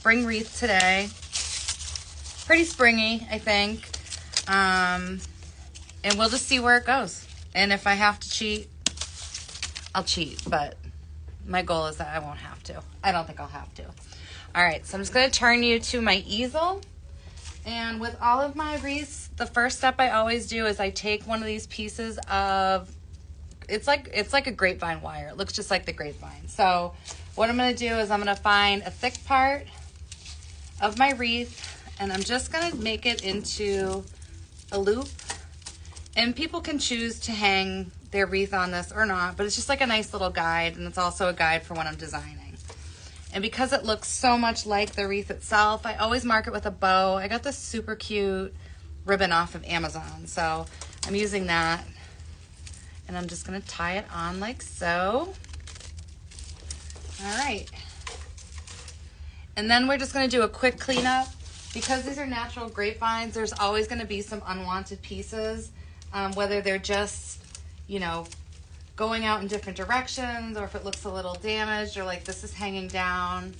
spring wreath today. Pretty springy, I think. And we'll just see where it goes. And if I have to cheat, I'll cheat. But my goal is that I won't have to. I don't think I'll have to. All right, so I'm just going to turn you to my easel. And with all of my wreaths, the first step I always do is I take one of these pieces of, it's like a grapevine wire. It looks just like the grapevine. So what I'm going to do is I'm going to find a thick part of my wreath, and I'm just going to make it into a loop. And people can choose to hang their wreath on this or not, but it's just like a nice little guide, and it's also a guide for when I'm designing. And because it looks so much like the wreath itself, I always mark it with a bow. I got this super cute ribbon off of Amazon, so I'm using that. And I'm just gonna tie it on like so. All right. And then we're just gonna do a quick cleanup. Because these are natural grapevines, there's always gonna be some unwanted pieces, whether they're just, you know, going out in different directions, or if it looks a little damaged, or like this is hanging down.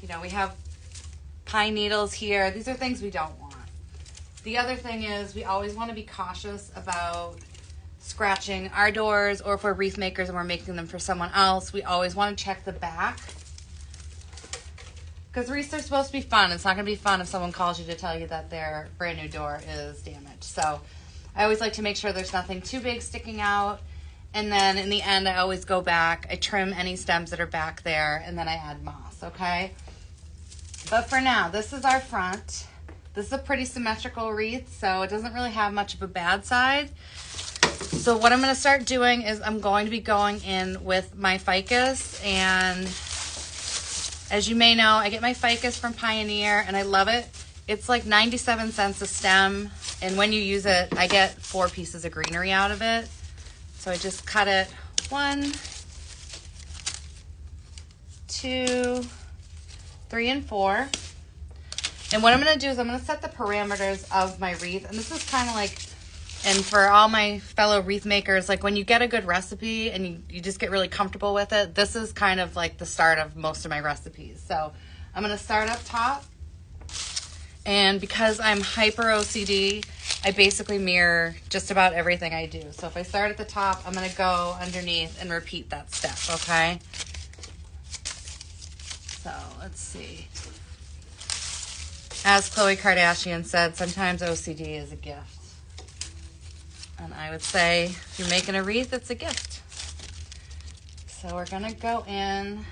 You know, we have pine needles here. These are things we don't want. The other thing is we always want to be cautious about scratching our doors, or if we're wreath makers and we're making them for someone else, we always want to check the back. Because wreaths are supposed to be fun. It's not going to be fun if someone calls you to tell you that their brand new door is damaged. So I always like to make sure there's nothing too big sticking out. And then in the end, I always go back, I trim any stems that are back there, and then I add moss, okay? But for now, this is our front. This is a pretty symmetrical wreath, so it doesn't really have much of a bad side. So what I'm gonna start doing is I'm going to be going in with my ficus, and as you may know, I get my ficus from Pioneer, and I love it. It's like 97 cents a stem, and when you use it, I get 4 pieces of greenery out of it. So I just cut it 1, 2, 3, and 4. And what I'm going to do is I'm going to set the parameters of my wreath. And this is kind of like, and for all my fellow wreath makers, like when you get a good recipe and you just get really comfortable with it, this is kind of like the start of most of my recipes. So I'm going to start up top. And because I'm hyper OCD, I basically mirror just about everything I do. So if I start at the top, I'm going to go underneath and repeat that step, okay? So let's see. As Khloe Kardashian said, sometimes OCD is a gift. And I would say if you're making a wreath, it's a gift. So we're going to go in.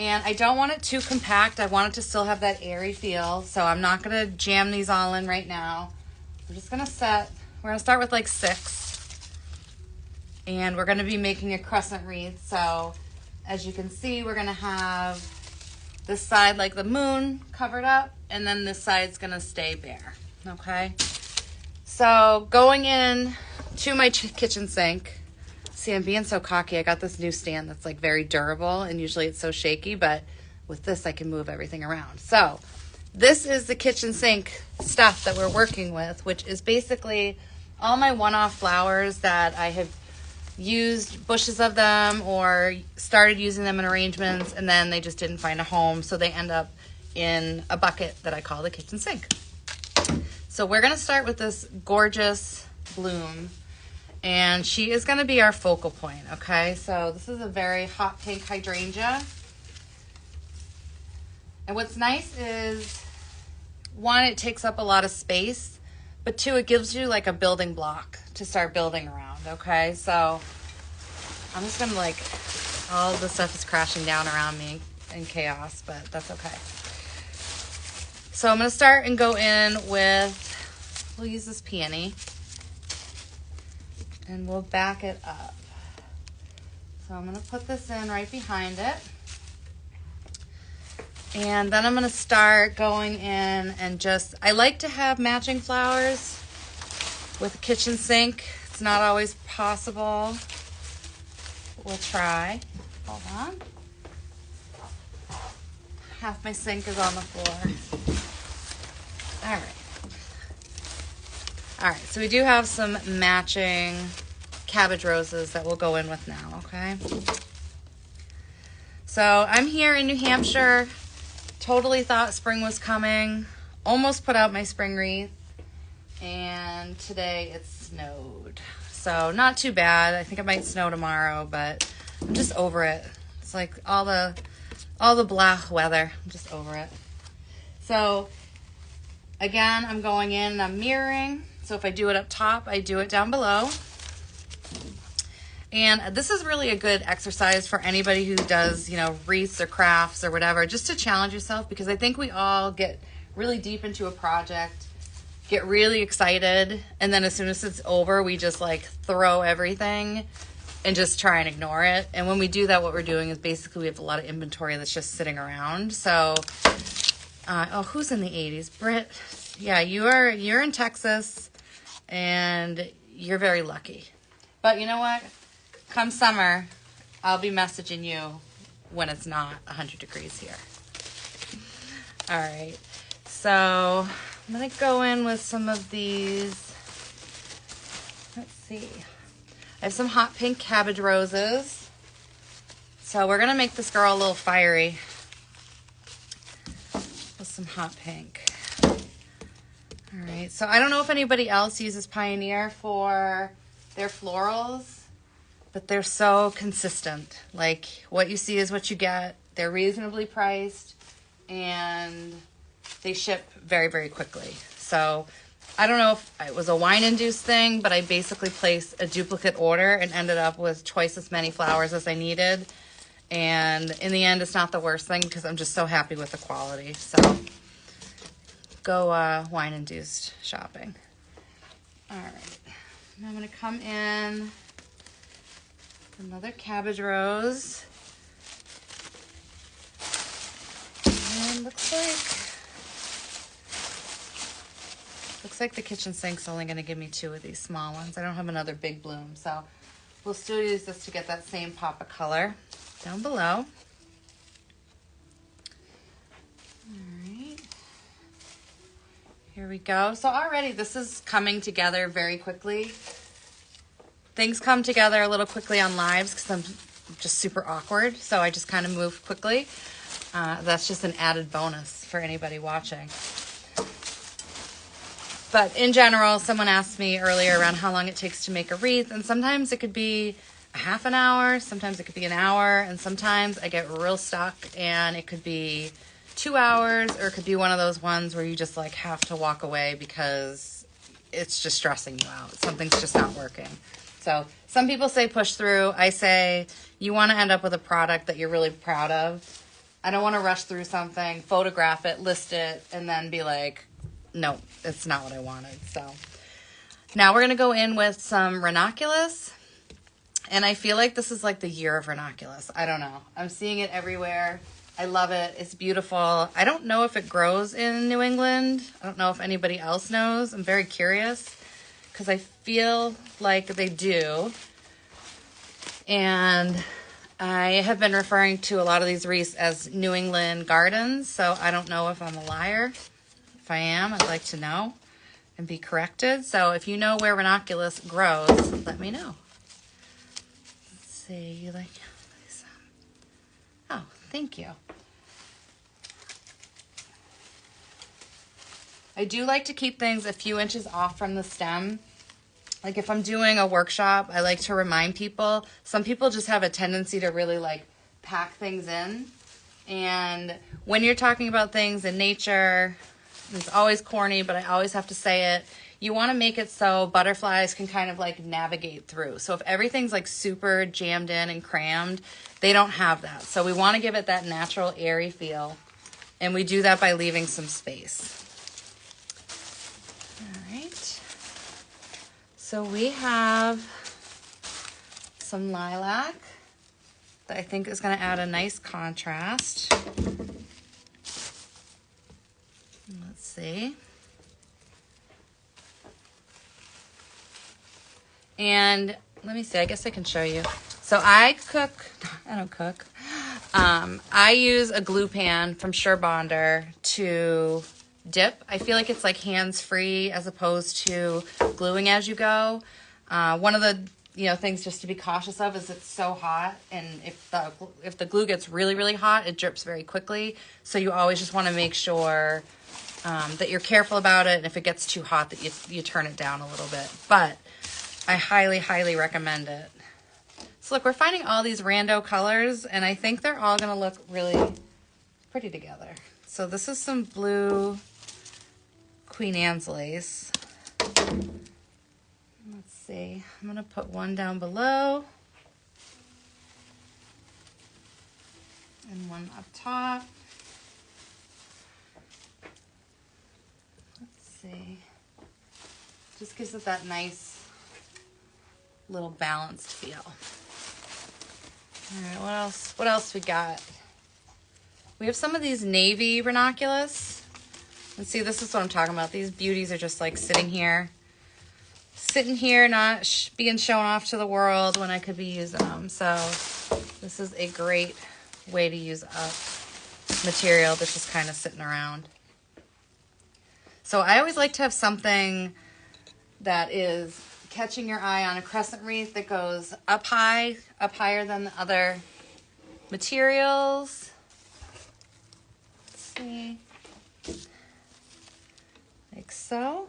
And I don't want it too compact. I want it to still have that airy feel. So I'm not going to jam these all in right now. We're just going to we're going to start with like 6. And we're going to be making a crescent wreath. So as you can see, we're going to have this side like the moon covered up. And then this side's going to stay bare. Okay. So going in to my kitchen sink. See, I'm being so cocky. I got this new stand that's like very durable, and usually it's so shaky, but with this I can move everything around. So this is the kitchen sink stuff that we're working with, which is basically all my one-off flowers that I have used bushes of them or started using them in arrangements, and then they just didn't find a home, so they end up in a bucket that I call the kitchen sink. So we're going to start with this gorgeous bloom. And she is going to be our focal point, okay? So this is a very hot pink hydrangea. And what's nice is, 1, it takes up a lot of space, but 2, it gives you like a building block to start building around, okay? So I'm just going to like, all of the stuff is crashing down around me in chaos, but that's okay. So I'm going to start and go in with, we'll use this peony. And we'll back it up. So I'm going to put this in right behind it. And then I'm going to start going in and just, I like to have matching flowers with a kitchen sink. It's not always possible. We'll try. Hold on. Half my sink is on the floor. All right. All right, so we do have some matching cabbage roses that we'll go in with now, okay? So So I'm here in New Hampshire. Totally thought spring was coming. Almost put out my spring wreath. And today it snowed. So not too bad. I think it might snow tomorrow, but I'm just over it. It's like all the blah weather. I'm just over it. So again, I'm going in and I'm mirroring. So if I do it up top, I do it down below. And this is really a good exercise for anybody who does, wreaths or crafts or whatever, just to challenge yourself, because I think we all get really deep into a project, get really excited, and then as soon as it's over, we just like throw everything and just try and ignore it. And when we do that, what we're doing is basically we have a lot of inventory that's just sitting around. So, who's in the 80s? Britt, yeah, you're in Texas, and you're very lucky. But you know what? Come summer, I'll be messaging you when it's not 100 degrees here. All right, so I'm going to go in with some of these. Let's see. I have some hot pink cabbage roses. So we're going to make this girl a little fiery with some hot pink. All right, so I don't know if anybody else uses Pioneer for their florals, but they're so consistent. Like, what you see is what you get. They're reasonably priced, and they ship very, very quickly. So I don't know if it was a wine-induced thing, but I basically placed a duplicate order and ended up with twice as many flowers as I needed. And in the end, it's not the worst thing because I'm just so happy with the quality. So go wine-induced shopping. All right. Now I'm going to come in another cabbage rose. And looks like the kitchen sink's only going to give me 2 of these small ones. I don't have another big bloom, so we'll still use this to get that same pop of color down below. All right. Here we go. So already this is coming together very quickly. Things come together a little quickly on lives because I'm just super awkward, so I just kind of move quickly. That's just an added bonus for anybody watching. But in general, someone asked me earlier around how long it takes to make a wreath, and sometimes it could be a half an hour, sometimes it could be an hour, and sometimes I get real stuck and it could be 2 hours, or it could be one of those ones where you just like have to walk away because it's just stressing you out. Something's just not working. So some people say push through. I say you want to end up with a product that you're really proud of. I don't want to rush through something, photograph it, list it, and then be like, no, it's not what I wanted. So now we're going to go in with some ranunculus. And I feel like this is like the year of ranunculus. I don't know. I'm seeing it everywhere. I love it. It's beautiful. I don't know if it grows in New England. I don't know if anybody else knows. I'm very curious, because I feel like they do. And I have been referring to a lot of these wreaths as New England gardens, so I don't know if I'm a liar. If I am, I'd like to know and be corrected. So if you know where ranunculus grows, let me know. Let's see, you like these? Oh, thank you. I do like to keep things a few inches off from the stem. Like if I'm doing a workshop, I like to remind people. Some people just have a tendency to really like pack things in. And when you're talking about things in nature, it's always corny, but I always have to say it. You want to make it so butterflies can kind of like navigate through. So if everything's like super jammed in and crammed, they don't have that. So we want to give it that natural airy feel. And we do that by leaving some space. So we have some lilac that I think is going to add a nice contrast. Let's see. And let me see, I guess I can show you. So I don't cook. I use a glue pan from Surebonder to dip. I feel like it's like hands-free as opposed to gluing as you go. One of the things just to be cautious of is it's so hot, and if the glue gets really, really hot, it drips very quickly. So you always just want to make sure that you're careful about it, and if it gets too hot, that you turn it down a little bit. But I highly, highly recommend it. So look, we're finding all these rando colors, and I think they're all going to look really pretty together. So this is some blue Queen Anne's lace. Let's see. I'm going to put one down below and one up top. Let's see. Just gives it that nice little balanced feel. All right, what else we got? We have some of these navy ranunculus. And see, this is what I'm talking about. These beauties are just like sitting here, not being shown off to the world when I could be using them. So this is a great way to use up material that's just kind of sitting around. So I always like to have something that is catching your eye on a crescent wreath that goes up higher than the other materials. Let's see. Like so.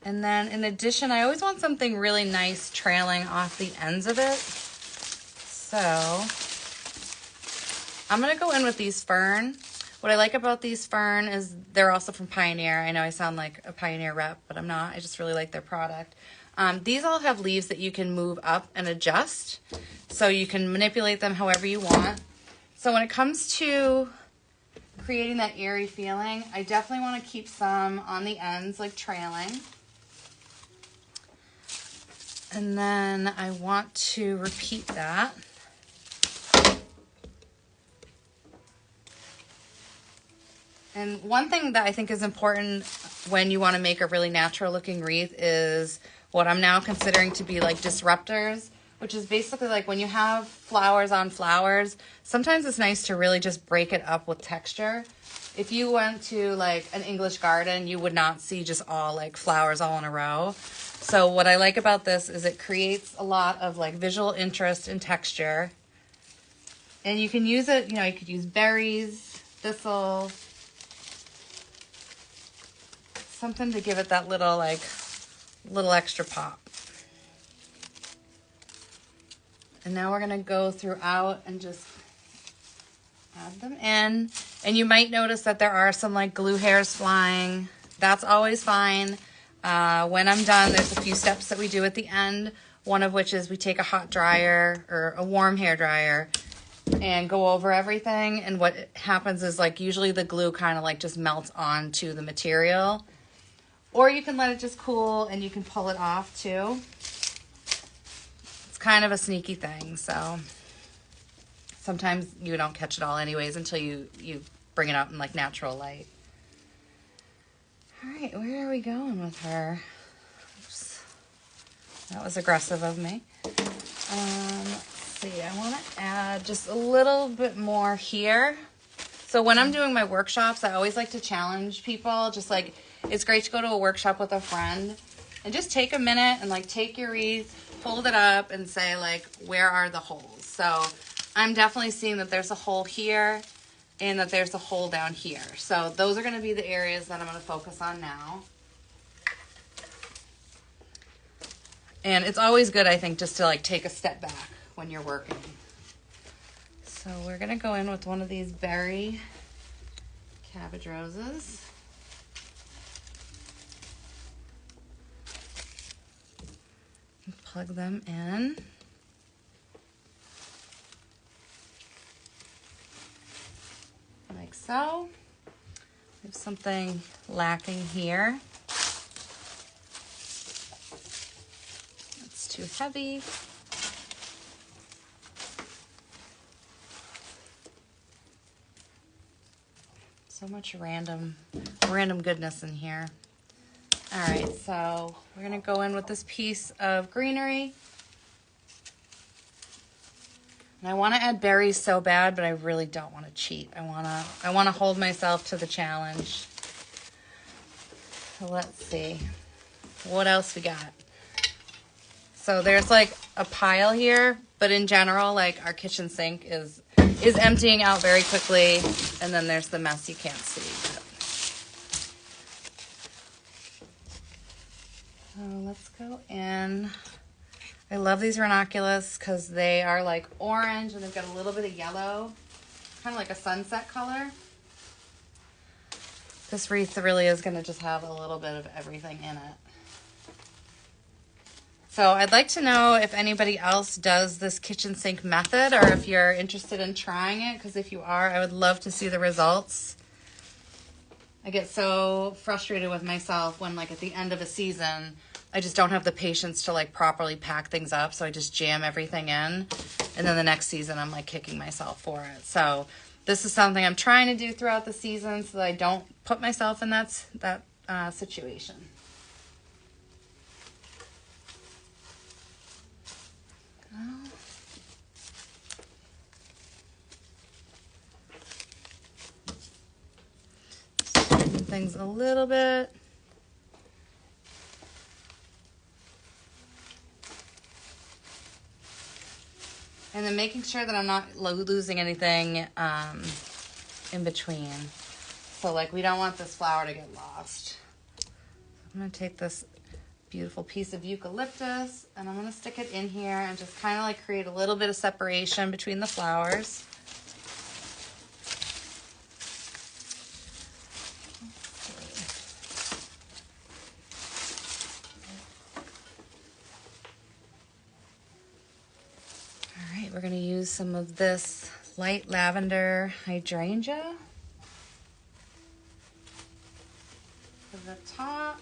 And then in addition, I always want something really nice trailing off the ends of it. So I'm going to go in with these fern. What I like about these fern is they're also from Pioneer. I know I sound like a Pioneer rep, but I'm not. I just really like their product. These all have leaves that you can move up and adjust. So you can manipulate them however you want. So when it comes to creating that airy feeling, I definitely want to keep some on the ends, like trailing. And then I want to repeat that. And one thing that I think is important when you want to make a really natural looking wreath is what I'm now considering to be like disruptors, which is basically like when you have flowers on flowers, sometimes it's nice to really just break it up with texture. If you went to like an English garden, you would not see just all like flowers all in a row. So what I like about this is it creates a lot of like visual interest and texture. And you can use it, you could use berries, thistle, something to give it that little extra pop. And now we're going to go throughout and just add them in. And you might notice that there are some like glue hairs flying. That's always fine. When I'm done, there's a few steps that we do at the end. One of which is we take a hot dryer or a warm hair dryer and go over everything. And what happens is like usually the glue kind of like just melts onto the material. Or you can let it just cool and you can pull it off too. It's kind of a sneaky thing, so sometimes you don't catch it all anyways until you bring it out in like natural light. All right, where are we going with her? Oops. That was aggressive of me. Let's see, I want to add just a little bit more here. So when I'm doing my workshops, I always like to challenge people, just like, it's great to go to a workshop with a friend and just take a minute and like take your wreath, fold it up and say like, where are the holes? So I'm definitely seeing that there's a hole here and that there's a hole down here. So those are going to be the areas that I'm going to focus on now. And it's always good, I think, just to like take a step back when you're working. So we're going to go in with one of these berry cabbage roses. Plug them in. Like so. We have something lacking here. That's too heavy. So much random goodness in here. All right, so we're gonna go in with this piece of greenery. And I wanna add berries so bad, but I really don't wanna cheat. I wanna hold myself to the challenge. So let's see. what else we got? So there's like a pile here, but in general, like our kitchen sink is emptying out very quickly, and then there's the mess you can't see. So let's go in. I love these ranunculus because they are like orange and they've got a little bit of yellow, kind of like a sunset color. This wreath really is going to just have a little bit of everything in it. So I'd like to know if anybody else does this kitchen sink method or if you're interested in trying it, because if you are, I would love to see the results. I get so frustrated with myself when, like, at the end of a season, I just don't have the patience to, like, properly pack things up, so I just jam everything in, and then the next season I'm, like, kicking myself for it. So this is something I'm trying to do throughout the season so that I don't put myself in that situation. Things a little bit. And then making sure that I'm not losing anything in between. So, like, we don't want this flower to get lost. I'm going to take this beautiful piece of eucalyptus and I'm going to stick it in here and just kind of like create a little bit of separation between the flowers. We're going to use some of this light lavender hydrangea for the top.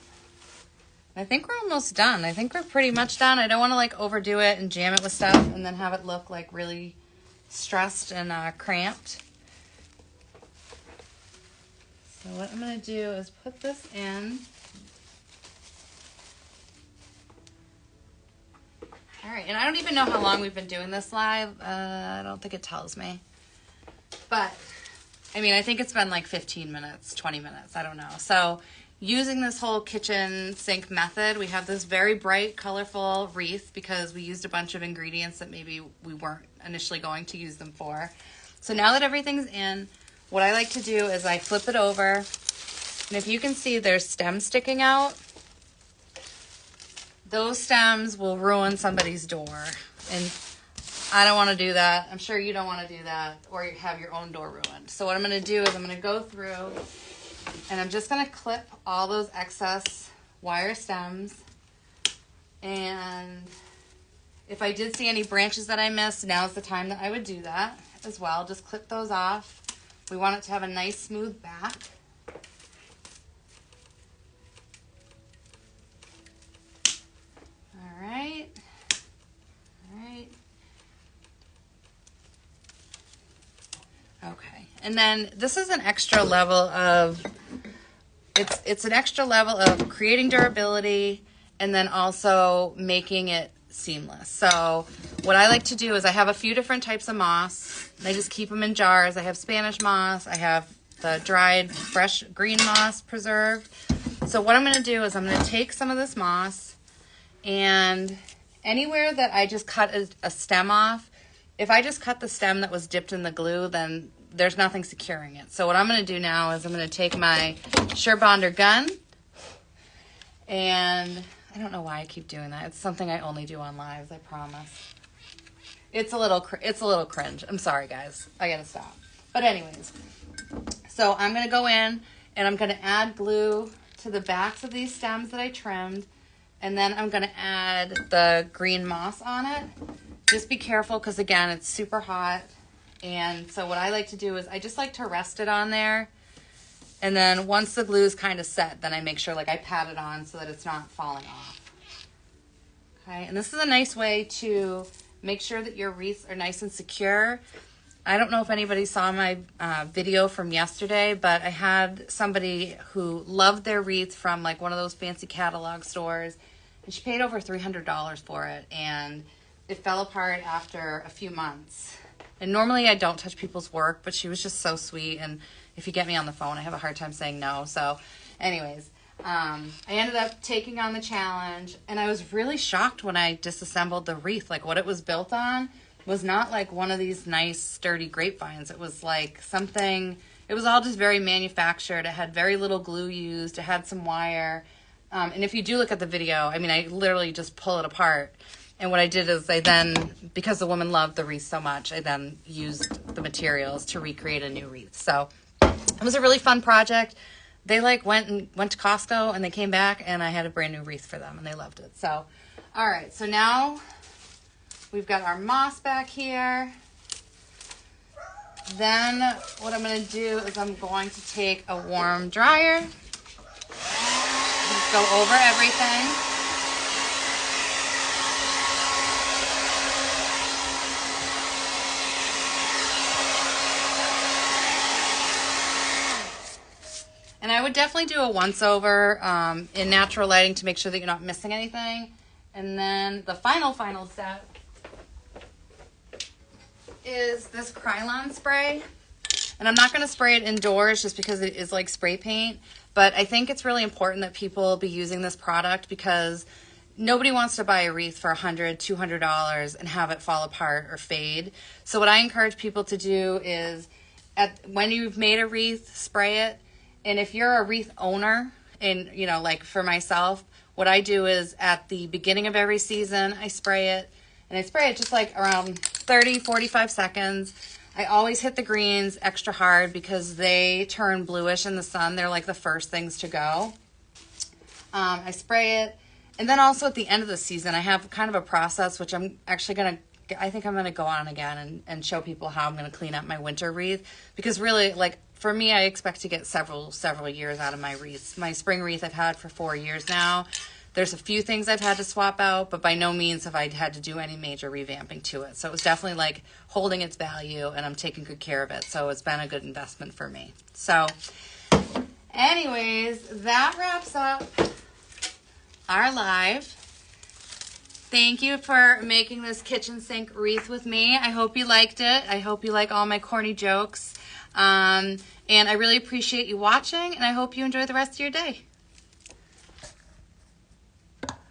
I think we're almost done. I think we're pretty much done. I don't want to like overdo it and jam it with stuff and then have it look like really stressed and cramped. So what I'm going to do is put this in. All right, and I don't even know how long we've been doing this live. I don't think it tells me. But, I mean, I think it's been like 15 minutes, 20 minutes, I don't know. So, using this whole kitchen sink method, we have this very bright, colorful wreath because we used a bunch of ingredients that maybe we weren't initially going to use them for. So now that everything's in, what I like to do is I flip it over. And if you can see, there's stems sticking out. Those stems will ruin somebody's door. And I don't want to do that. I'm sure you don't want to do that or have your own door ruined. So what I'm going to do is I'm going to go through and I'm just going to clip all those excess wire stems. And if I did see any branches that I missed, now's the time that I would do that as well. Just clip those off. We want it to have a nice smooth back. All right. Okay. And then this is an extra level of, it's an extra level of creating durability and then also making it seamless. So what I like to do is I have a few different types of moss. I just keep them in jars. I have Spanish moss. I have the dried fresh green moss preserved. So what I'm going to do is I'm going to take some of this moss and anywhere that I just cut a stem off, if I just cut the stem that was dipped in the glue, then there's nothing securing it. So what I'm going to do now is I'm going to take my Surebonder gun, and I don't know why I keep doing that. It's something I only do on lives, I promise. It's a little cringe. I'm sorry, guys. I got to stop. But anyways, so I'm going to go in, and I'm going to add glue to the backs of these stems that I trimmed, and then I'm going to add the green moss on it. Just be careful because, again, it's super hot. And so what I like to do is I just like to rest it on there. And then once the glue is kind of set, then I make sure like I pat it on so that it's not falling off. Okay, and this is a nice way to make sure that your wreaths are nice and secure. I don't know if anybody saw my video from yesterday, but I had somebody who loved their wreath from like one of those fancy catalog stores. And she paid over $300 for it. And it fell apart after a few months. And normally I don't touch people's work, but she was just so sweet. And if you get me on the phone, I have a hard time saying no. So anyways, I ended up taking on the challenge, and I was really shocked when I disassembled the wreath. Like, what it was built on was not like one of these nice sturdy grapevines. It was like something, it was all just very manufactured. It had very little glue used. It had some wire. And if you do look at the video, I mean, I literally just pull it apart. And what I did is I then, because the woman loved the wreath so much, I then used the materials to recreate a new wreath. So it was a really fun project. They like went to Costco and they came back and I had a brand new wreath for them and they loved it. So, all right. So now we've got our moss back here. Then what I'm going to do is I'm going to take a warm dryer. Just go over everything. And I would definitely do a once over in natural lighting to make sure that you're not missing anything. And then the final step is this Krylon spray. And I'm not going to spray it indoors just because it is like spray paint. But I think it's really important that people be using this product because nobody wants to buy a wreath for $100, $200 and have it fall apart or fade. So what I encourage people to do is when you've made a wreath, spray it. And if you're a wreath owner, and you know, like for myself, what I do is at the beginning of every season, I spray it. And I spray it just like around 30, 45 seconds. I always hit the greens extra hard because they turn bluish in the sun. They're like the first things to go. I spray it. And then also at the end of the season, I have kind of a process, which I'm actually I think I'm going to go on again and show people how I'm going to clean up my winter wreath. Because really, like, for me, I expect to get several years out of my wreaths. My spring wreath I've had for 4 years now. There's a few things I've had to swap out, but by no means have I had to do any major revamping to it. So it was definitely like holding its value, and I'm taking good care of it. So it's been a good investment for me. So anyways, that wraps up our live. Thank you for making this kitchen sink wreath with me. I hope you liked it. I hope you like all my corny jokes. And I really appreciate you watching, and I hope you enjoy the rest of your day.